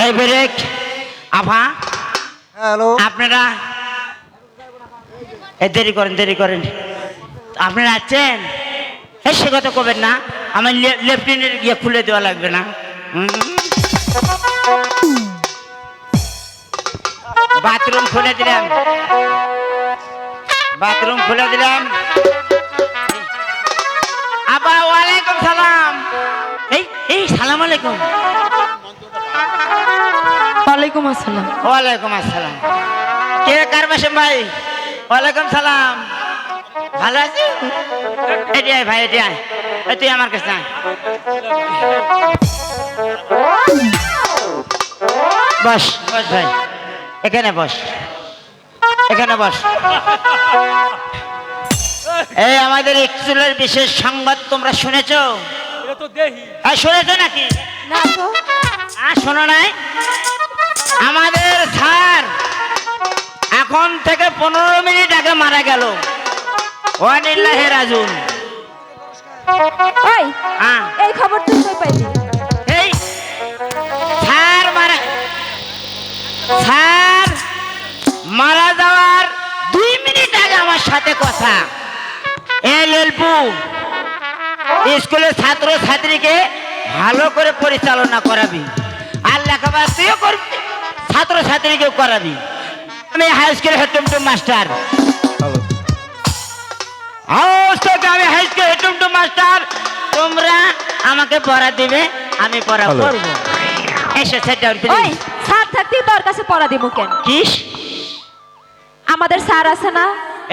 এই ব্রেক আভা হ্যালো আপনারা দেরি করেন আপনারা আছেন সে কথা কবেন না আমার লেফটেন্যান্টের গিয়ে খুলে দেওয়া লাগবে না বাথরুম খুলে দিলাম আবা ওয়ালাইকুম সালাম এই সালাম আলাইকুম ওয়ালাইকুম আসসালাম। ওয়ালাইকুম আসসালাম কে কার বাসেন ভাই ওয়ালাইকুম সালাম ভালো আছি এটি আয় ভাই এটি আয় তুই আমার কাছে আয় বস ভাই এখানে বস এই আমাদের একচুলের বিশেষ সংবাদ তোমরা শুনেছো শুনেছো নাকি না তো শোনো নাই আমাদের স্যার এখন থেকে 15 মিনিট আগে মারা গেল ওয়ানিল্লাহি রাজুন ওই এই খবর তুই কই পাইলি? এই স্যার মারা যাওয়ার 2 মিনিট আগে আমার সাথে কথা এলএলপু স্কুলের ছাত্র ছাত্রীকে ভালো করে পরিচালনা করাবি আর লেখাপড়া তুইও করবি ছাত্র ছাত্রীকেও করাবি আমি হাই স্কুলের হেডটুমটুম মাস্টার আমি হাই স্কুলের হেডটুমটুম মাস্টার তোমরা আমাকে পড়া দিবে আমি পড়া করব এসে সেট ডাউন ওই স্যার থাকতে তোর কাছে পড়া দিব কেন? কিস আমাদের স্যার আছে না?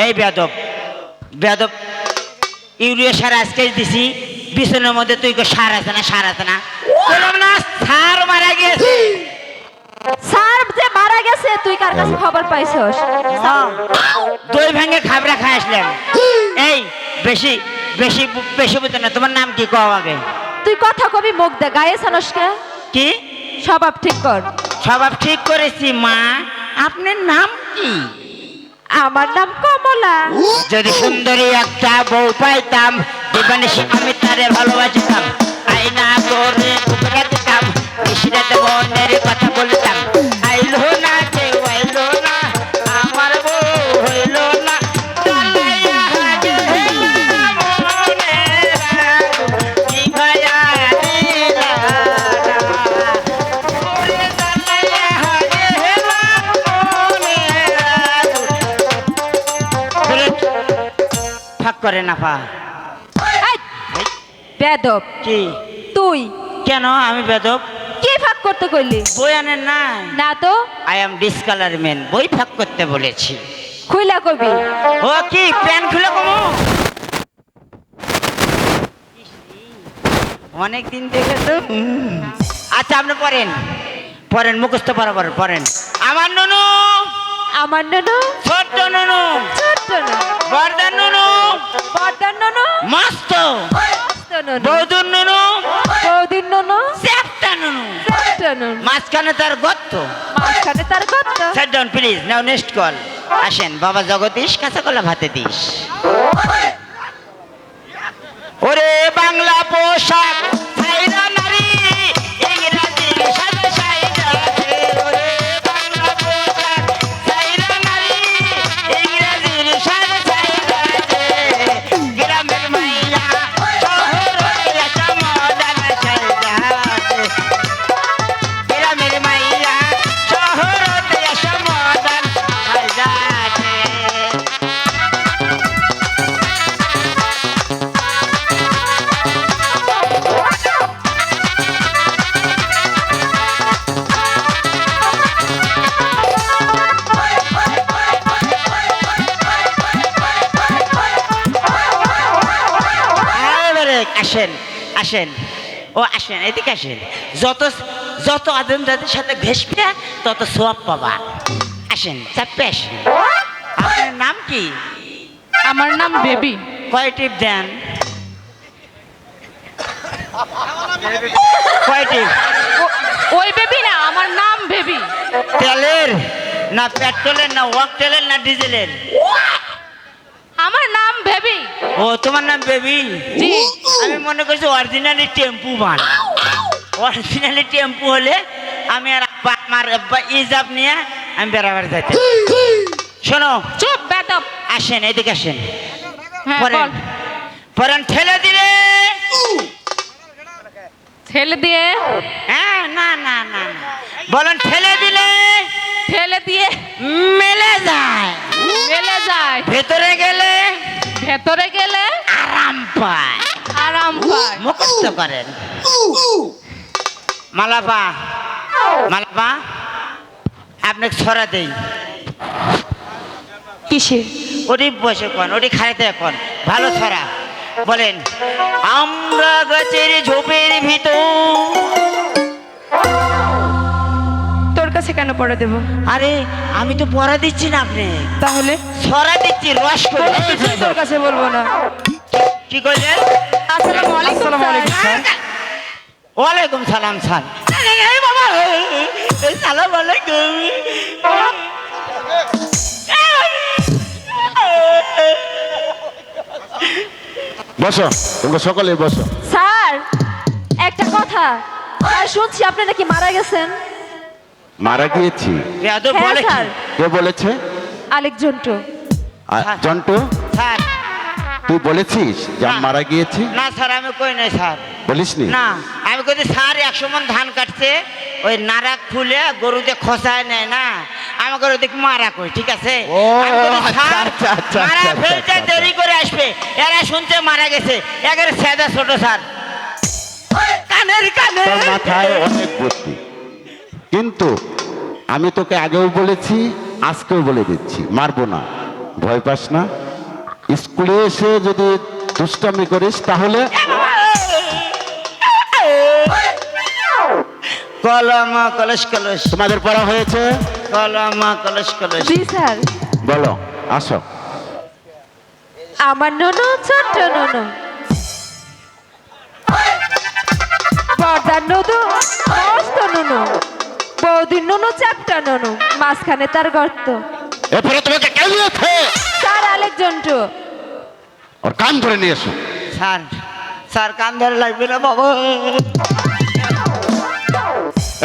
এই বেয়াদব ইউরিয়া সার আজকে দিছি বিছানার মধ্যে তুই সার আছে না বললাম না স্যার মারা গেছে স্যার যে মারা গেছে তুই কার কাছে খবর পাইছস? দই ভাঙে খাবরা খাই আসলাম এই বেশি বেশি বেশি বুঝতে না তোমার নাম কি কও আগে তুই কথা কবি মুখ দে গায়ে ছানস কে? কি স্বভাব ঠিক কর। স্বভাব ঠিক করেছি মা আপনার নাম কি? আমার নাম কমলা। যদি সুন্দরী একটা বউ পাইতাম দিবানিশি আমি তারে ভালোবাসতাম আইনা করে বুকে দিতাম নিশিরাতে মনের কথা বলতাম আইলো না কেউ আইলো না আমার বউ হইলো না জ্বালাইয়া গেলাম মনের আগুন, নিভাইয়া দিলা না। ওরে জ্বালাইয়া গেলাম মনের আগুন। ফাঁক করে না পা বেদব কি তুই কেন আমি বেদব কি ফাঁক করতে কইলি? বই আনেন না না তো আই এম ডিসকালার ম্যান বই ফাঁক করতে বলেছি খুইলা কবি। ও কি প্যান খুলে কমো অনেক দিন দেখে তো আচ্ছা আপনি পড়েন মুখস্থ বরাবর পড়েন আমার নুনু আমার ননু ছোট্ট নুনু ছোট্ট ননু বর্দার নুনু বড়দার ননু মস্ত মস্ত ননু বৌদুর নুনু বৌদির ননু চ্যাপ্টা নুনু ছোট্ট ননু মাঝখানে তার গর্ত মাঝখানে তার গর্ত। Sit down, please. Now next call. আসেন বাবা জগদীশ কাঁচা কলা ভাতে দিস ওরে বাংলা পোশাক ছাইরা নারী ইংরেজি সাজে সাইরা রে। ওরে বাংলা পোশাক ছাইরা নারী ইংরেজি সাজে সাইরা রে। গ্রামের মাইয়া শহরের একটা মডার্ন সাইরা রে। গ্রামের মাইয়া শহরের একটা মডার্ন সাইরা রে। আসেন এদিকে আসেন যত আদমদের সাথে ঘেসবে তত সোয়াব পাবা আসেন চাপে আসেন আপনার নাম কি? আমার নাম বেবি। কয় টিপ দেন? কয় টিপ? ওই বেবি না, আমার নাম বেবি। তেলের না পেট্রোলের না ওয়াকটেলের না ডিজেলের? আমার নাম বেবি। ও তোমার নাম বেবি? জি। আমি মনে করছি অরিজিনালি টেম্পু বান। অরিজিনালি টেম্পু হলে আমি আর আব্বা আমার আব্বা ইজাব নিয়ে আমি বেড়াবার যাইতে। শোনো, চুপ বেদব। আসেন এদিকে আসেন। হ্যাঁ পরেন বল। পরেন ঠেলে দিলে। ঠেলে দিয়ে। হ্যাঁ, না না না না, বলেন ঠেলে দিলে ঠেলে দিয়ে মেলে যায়, মেলে যায়। ভেতরে গেলে ভেতরে গেলে আরাম পায়। আরাম পায়। মুখস্থ করেন। মালাপা মালাপা আপনাকে ছড়া দেই। কিসে? ওটি বসে কোন, ওটি খাইতে কোন, ভালো ছড়া বলেন। আমরা গাছের ঝোপের ভিতর। তোর কাছে কেন পড়ে দেব? আরে আমি তো পড়া দিচ্ছি না, আপনি তাহলে ছড়া দিচ্ছি রস করে। তোর কাছে বলবো না। কি কইলেন? আসসালামু আলাইকুম স্যার। ওয়ালাইকুম সালাম স্যার। এই বাবা, এই সালাম আলাইকুম। বসো, তোমরা সকলে বসো। স্যার একটা কথা, আর শুনছি আপনি নাকি মারা গেছেন। মারা গিয়েছি? বেয়াদব হ্যাঁ বলে কি? স্যার, কে বলেছে? আলেক জন্টু। হ্যাঁ। জন্টু, স্যার তুই বলেছিস যে আমি না। মারা গিয়েছি? না স্যার, আমি কই নাই স্যার। বলিসনি? না, আমি কই স্যার 100 মণ ধান কাটছে, ওই নারাক ফুলে গরুতে খসায় নেয় না, আমাকে ওদিক মারা কই, ঠিক আছে? ও, আমি কই, আচ্ছা, স্যার, আচ্ছা, আচ্ছা, মারা আচ্ছা, ফেলতে আচ্ছা, দেরি করে আসবে, এরা শুনতে মারা গেছে, একেবারে সাদা ছোট স্যার, কানের কানে। তোর মাথায় অনেক বুদ্ধি, কিন্তু আমি তোকে আগেও বলেছি, আজকেও বলে দিচ্ছি, মারবো না, ভয় পাস না। স্কুলে এসে যদি দুষ্টামি করিস তাহলে কলমা কলস কলস, তোমাদের পড়া হয়েছে? কলমা কলস কলস। জি স্যার। বলো, আসো। আমার নুনু ছোট্ট নুনু, বর্দার নুনু মস্ত নুনু, বৌদির নুনু চ্যাপ্টা নুনু, মাঝখানে তার গর্ত। এরপরে তোমাকে কে দিয়েছে? স্যার আলেক জন্টু। ওর কান ধরে নিয়ে এসো। স্যার, স্যার কান ধরে লাগবে না বাবা।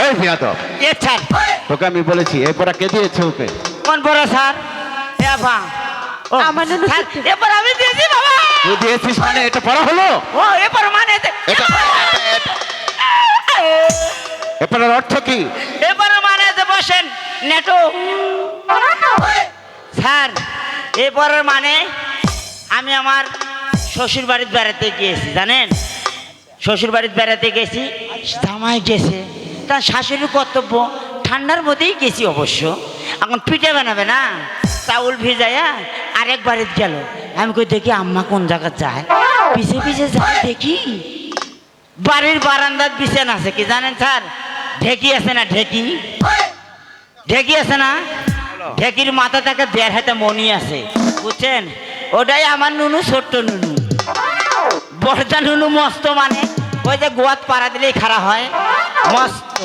এই বিয়াদব, এ স্যার, তোকে আমি বলেছি এরপরে কে দিয়েছে ওকে? কোন বড় স্যার? এ বাবা, ও আমার নুনু স্যার, ছোট্ট। এবার আমি দিয়েছি বাবা। তুই দিয়েছিস মানে এটা পড়া হলো? ও এবার মানে এটা এটার অর্থ কি? এবার মানে বসেন নেটো। স্যার এবারের মানে আমি আমার শ্বশুর বাড়িতে বেড়াতে গিয়েছি, জানেন? শ্বশুর বাড়িতে বেড়াতে গেছি, জামাই গেছে, তার শাশুড়ির কর্তব্য, ঠান্ডার মধ্যেই গেছি অবশ্য, এখন পিঠে বানাবে না, চাউল ভিজাইয়া আরেক বাড়িতে গেল। আমি কই দেখি আম্মা কোন জায়গা যায়, পিছে পিছে যায়, দেখি বাড়ির বারান্দার বিছানা আছে, কি জানেন স্যার? ঢেকি আছে না, ঢেকি, ঢেকি আছে না, ঢেকির মাথা থেকে 1.5 হাতে মনি আছে, বুঝছেন? ওটাই আমার নুনু, ছোট্ট নুনু। বড়টা নুনু মস্ত, মানে ওই যে গোয়াত পাড়া দিলেই খাড়া হয়, মস্ত।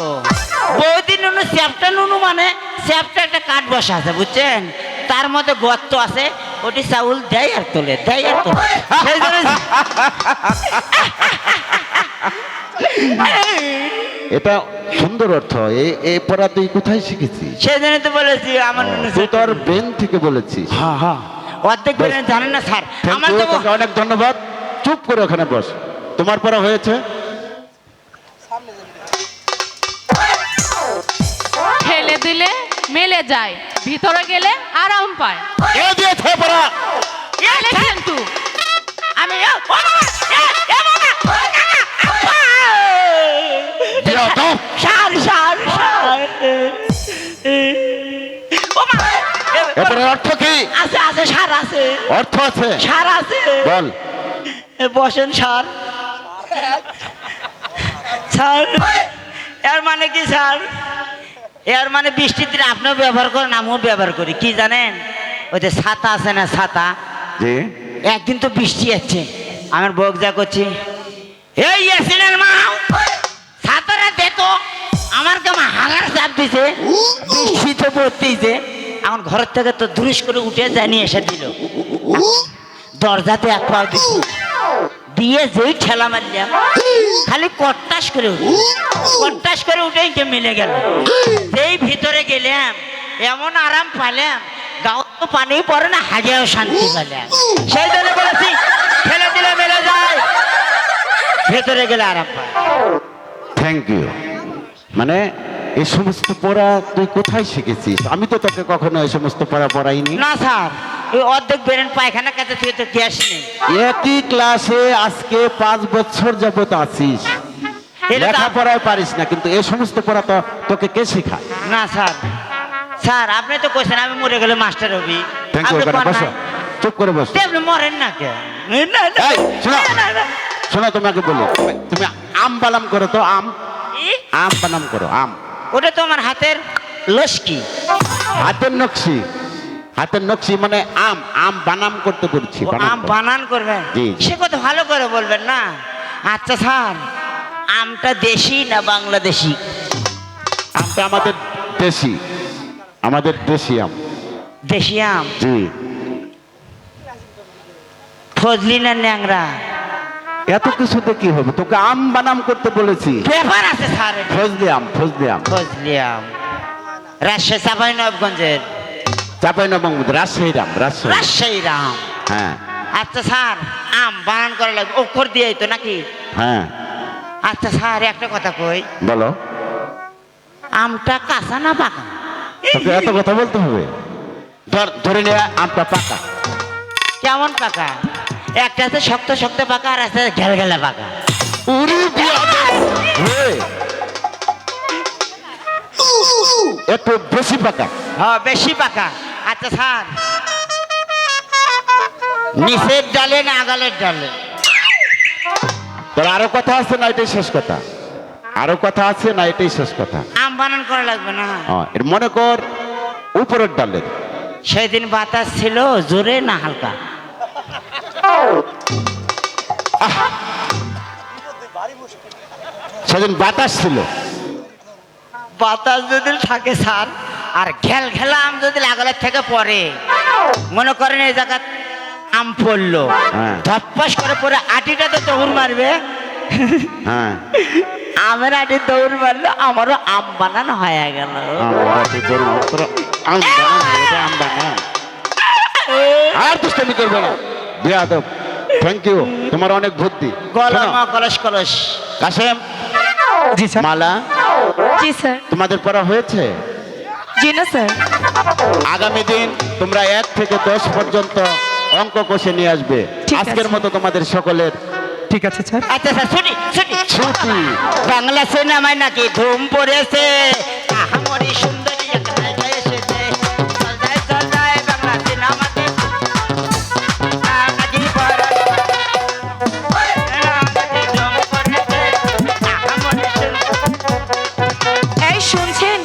বৌদি নুনু চ্যাপটা নুনু, মানে চ্যাপটা একটা কাঠ বসা আছে, বুঝছেন? তার মধ্যে গর্ত আছে, ওটি চাউল দেয় আর তোলে, দেয় আর তোলে। সেই জন্য এটা সুন্দর অর্থ। এই পড়া তুই কোথায় শিখেছিস? সেজন্য তো বলেছি আমার নুনু তুই ছোট্ট তোর নুনু। ব্রেন থেকে বলেছিস। হ্যাঁ হ্যাঁ, অর্ধেক বেরেন জানেন না স্যার। Thank আমার you, তো তোকে অনেক ধন্যবাদ। চুপ করে ওখানে বস। তোমার পড়া হয়েছে? ঠেলে দিলে মেলে যায়, ভিতরে গেলে আরাম পায়। কে দিয়েছে পড়া? আলেক জন্টু। আমি ও বাবা, এ বাবা, ও কাকা, আব্বা! বিয়াদব! সার সার সার। ও মা, এরপরে অর্থ কি? আছে আছে, সার আছে, অর্থ আছে? সার আছে। বল। বসেন স্যার। স্যার এর মানে কি স্যার? এর মানে বৃষ্টির দিনে আপনিও ব্যবহার করেন, আমিও ব্যবহার করি, কি জানেন? ওই যে ছাতা আছে না, ছাতা। জি। একদিন তো বৃষ্টি আছে, আমার বউক যা করছি, এই ইয়াসিনের মা, ছাতাটা দে তো, আমার কেমন হাগার চাপ দিছে, বৃষ্টি তো পড়তেইছে। এখন ঘরের থেকে তো ধুরিস করে উঠে জানিয়ে এসে দিল, দরজাতে এক পাও দিছি, দিয়ে যেই ঠেলা মারলাম খালি কট্টাস করে উঠে কট্টাস করে উঠেই যে মিলে গেল। যেই ভিতরে গেলাম এমন আরাম পালাম, গাও তো পানি পড়ে না, হাগেও শান্তি পেলাম। সেই জন্য বলেছি ঠেলে দিলে মেলে যায়, ভেতরে গেলে আরাম পায়। Thank you. মানে এই সমস্ত পড়া তুই কোথায় শিখেছিস? আমি তো তোকে কখনো এই সমস্ত পড়া পড়াইনি। না স্যার, ওই অর্ধেক বেরেন পায়খানা কাছে তুই তো গ্যাস নেই। একই ক্লাসে আজকে 5 বছর যাবত আছিস, এটা তো লেখাপড়ায় পারিস না, কিন্তু এই সমস্ত পড়া তো তোকে কে শেখায়? না স্যার, স্যার আপনি তো কইছেন আমি মরে গেলে মাস্টার হবি। Thank you. আপনি কোন বসো, নাই? চুপ করে বসো। তে আপনি মরেন না কে? না, না, এই, শোনো। না, না, না। শোনো, তোমাকে বলি, তুমি আম বানাম করো তো, আম ই, আম বানাম করো, আম। ওটা তো আমার হাতের লস্কি। হাতের নকশি, হাতের নকশি মানে আম, আম বানাম করতে বলছি। ও, বানাম আম করো। বানান করবেন? জি, জি। সে কথা ভালো করে বলবেন না। আচ্ছা স্যার, আমটা দেশি না বাংলাদেশি? আমটা আমাদের দেশি, আমাদের দেশি আম। দেশি আম। জি। ফজলি না ন্যাংরা? এত কিছুতে কি হবে? তোকে আম বানাম করতে বলেছি। ব্যাপার আছে স্যার। ফজলি আম, ফজলি আম। ফজলি আম রাজশাহী চাঁপাইনবাবগঞ্জের। চাঁপাইনবাবগঞ্জ, রাজশাহীর আম, রাজশাহী। রাজশাহীর আম। হ্যাঁ, আচ্ছা স্যার, আম বানান করা লাগবে অক্ষর দিয়েই তো নাকি? হ্যাঁ, আচ্ছা স্যার একটা কথা কই, বলো। আমটা কাঁচা না পাকা? তোকে এত কথা বলতে হবে? ধরে নিয়ে আমটা পাকা। কেমন পাকা? একটা আছে শক্ত শক্ত পাকা আর আছে ঘেলঘেলা পাকা। উরি বিয়াদব! হে! একটু বেশি পাকা। হ্যাঁ বেশি পাকা। আচ্ছা স্যার, নিচের ডালে না আগালের ডালে? তোর আরো কথা আছে না এটাই শেষ কথা? আরো কথা আছে না এটাই শেষ কথা? আম বানান করা লাগবে না? এর মনে কর উপরের ডালের। সেদিন বাতাস ছিল জোরে না হালকা? সেদিন বাতাস ছিল। বাতাস যদি থাকে স্যার, আর ঘেল ঘেলা আম যদি লাগালের থেকে পড়ে, মনে করেন এই জায়গা আম পড়লো, হ্যাঁ। ধপ্পাস করে পরে আটিটা তো দৌড় মারবে। হ্যাঁ, আমের আটি দৌড় মারলো, আমারও আম বানানো হয়ে গেল। আম বানান, এটা আম বানান। আর দুষ্টামি করবে না বিয়াদব। থ্যাংক ইউ, তোমার অনেক বুদ্ধি। গলা শোনো, মা কলস কলস। কাশেম, জি স্যার। মালা, জি স্যার। তোমাদের পড়া হয়েছে? জি না স্যার। আগামী দিন তোমরা 1 থেকে 10 পর্যন্ত অঙ্ক কষে নিয়ে আসবে। ঠিক আজকের আছে। মতো তোমাদের সকলের ঠিক আছে স্যার। আচ্ছা স্যার, ছুটি ছুটি। ছুটি। বাংলা সিনেমায় নাকি ধুম পড়েছে, আহামরি সুন্দরী এক নায়িকা এসেছে। চল যাই, চল যাই, বাংলা সিনেমাতে নাকি পড়ে, নাকি ধুম পড়েছে, আহামরি সুন্দরী। এই শুনছেন?